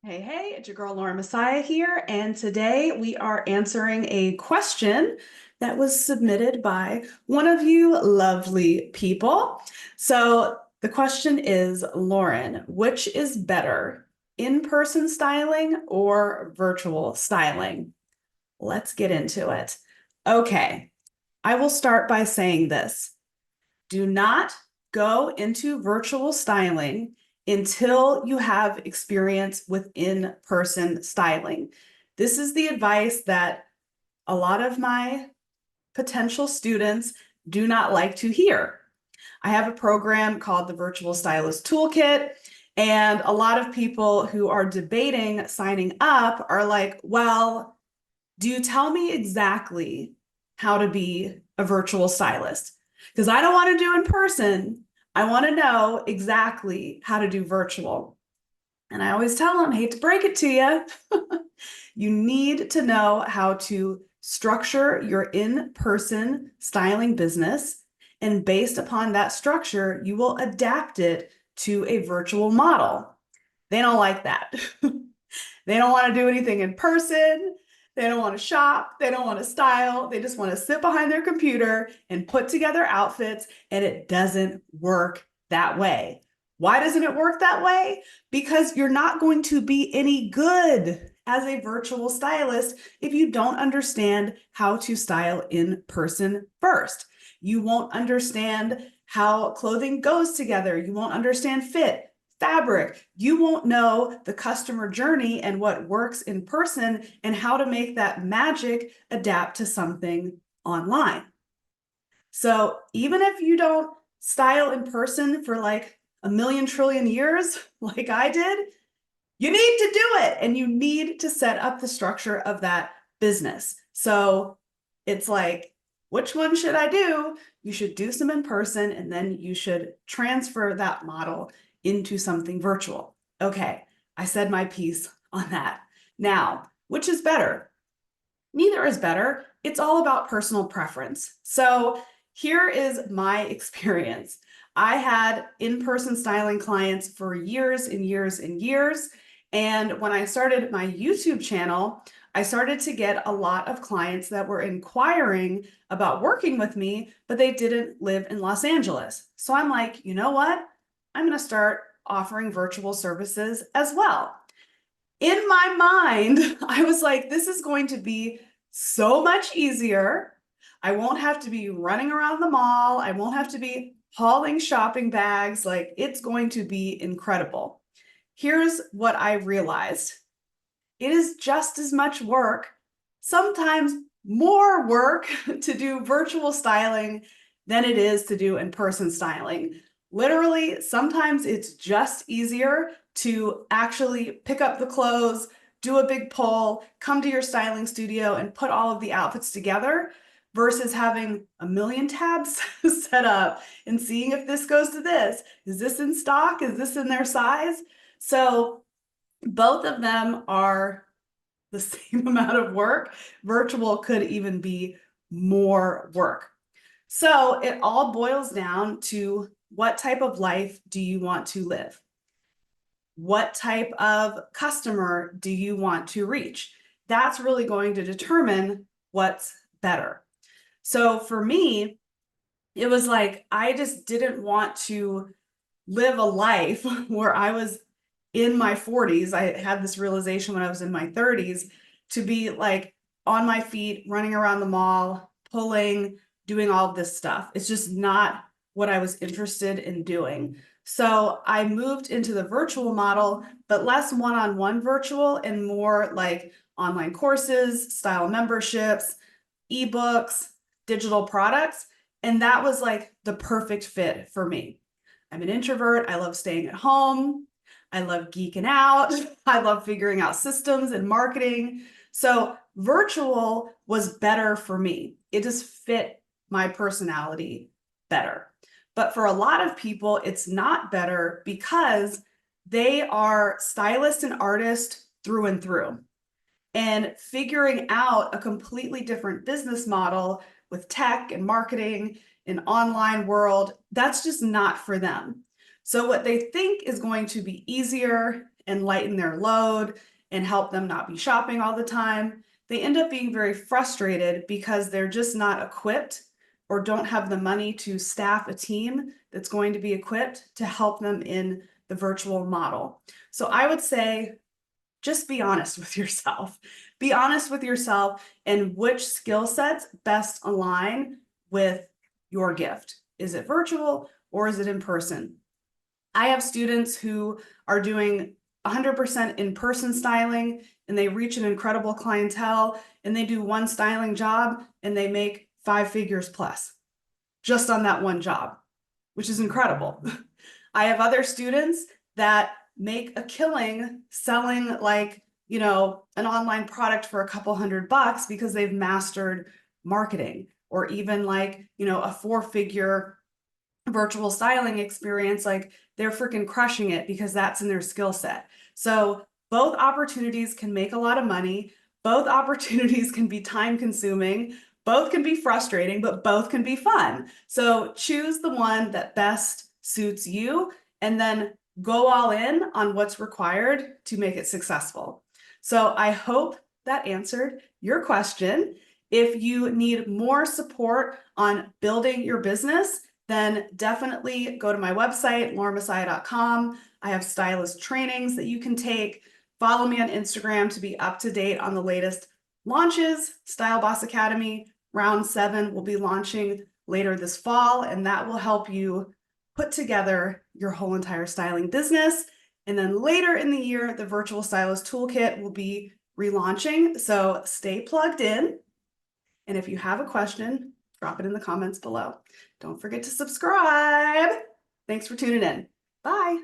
Hey, it's your girl Lauren Messiah here, and today we are answering a question that was submitted by one of you lovely people. So the question is, Lauren, which is better, in-person styling or virtual styling? Let's get into it. Okay, I will start by saying this. Do not go into virtual styling until you have experience with in-person styling. This is the advice that a lot of my potential students do not like to hear. I have a program called the Virtual Stylist Toolkit, and a lot of people who are debating signing up are like, well, do you tell me exactly how to be a virtual stylist? Because I don't want to do in person. I want to know exactly how to do virtual. And I always tell them, hate to break it to you, you need to know how to structure your in-person styling business. And based upon that structure, you will adapt it to a virtual model. They don't like that. They don't want to do anything in person. They don't want to shop. They don't want to style. They just want to sit behind their computer and put together outfits. And it doesn't work that way. Why doesn't it work that way? Because you're not going to be any good as a virtual stylist if you don't understand how to style in person first. You won't understand how clothing goes together. You won't understand fit, fabric. You won't know the customer journey and what works in person and how to make that magic adapt to something online. So even if you don't style in person for like a million trillion years, like I did, you need to do it and you need to set up the structure of that business. So it's like, which one should I do? You should do some in person and then you should transfer that model into something virtual. Okay, I said my piece on that. Now, which is better? Neither is better. It's all about personal preference. So here is my experience. I had in-person styling clients for years and years and years. And when I started my YouTube channel, I started to get a lot of clients that were inquiring about working with me, but they didn't live in Los Angeles. So I'm like, you know what? I'm going to start offering virtual services as well. In my mind, I was like, this is going to be so much easier. I won't have to be running around the mall. I won't have to be hauling shopping bags. Like, it's going to be incredible. Here's what I realized. It is just as much work, sometimes more work to do virtual styling than it is to do in-person styling. Literally, sometimes it's just easier to actually pick up the clothes, do a big pull, come to your styling studio and put all of the outfits together versus having a million tabs set up and seeing if this goes to this. Is this in stock? Is this in their size? So both of them are the same amount of work. Virtual could even be more work. So it all boils down to what type of life do you want to live? What type of customer do you want to reach? That's really going to determine what's better. So for me, it was like, I just didn't want to live a life where I was in my 40s. I had this realization when I was in my 30s to be like on my feet, running around the mall, pulling, doing all of this stuff. It's just not what I was interested in doing. So I moved into the virtual model, but less one-on-one virtual and more like online courses, style memberships, ebooks, digital products. And that was like the perfect fit for me. I'm an introvert. I love staying at home. I love geeking out. I love figuring out systems and marketing. So virtual was better for me. It just fit my personality better. But for a lot of people, it's not better because they are stylists and artists through and through. And figuring out a completely different business model with tech and marketing and online world, that's just not for them. So what they think is going to be easier and lighten their load and help them not be shopping all the time, they end up being very frustrated because they're just not equipped or don't have the money to staff a team that's going to be equipped to help them in the virtual model. So I would say, just be honest with yourself. Be honest with yourself and which skill sets best align with your gift. Is it virtual or is it in person? I have students who are doing 100% in-person styling and they reach an incredible clientele and they do one styling job and they make 5 figures plus just on that one job, which is incredible. I have other students that make a killing selling like, you know, an online product for a couple $100 because they've mastered marketing, or even like, you know, a 4-figure virtual styling experience. Like they're freaking crushing it because that's in their skill set. So both opportunities can make a lot of money. Both opportunities can be time consuming. Both can be frustrating, but both can be fun. So choose the one that best suits you and then go all in on what's required to make it successful. So I hope that answered your question. If you need more support on building your business, then definitely go to my website, lauramessiah.com. I have stylist trainings that you can take. Follow me on Instagram to be up to date on the latest launches. Style Boss Academy Round 7 will be launching later this fall, and that will help you put together your whole entire styling business. And then later in the year, the Virtual Stylist Toolkit will be relaunching. So stay plugged in. And if you have a question, drop it in the comments below. Don't forget to subscribe. Thanks for tuning in. Bye.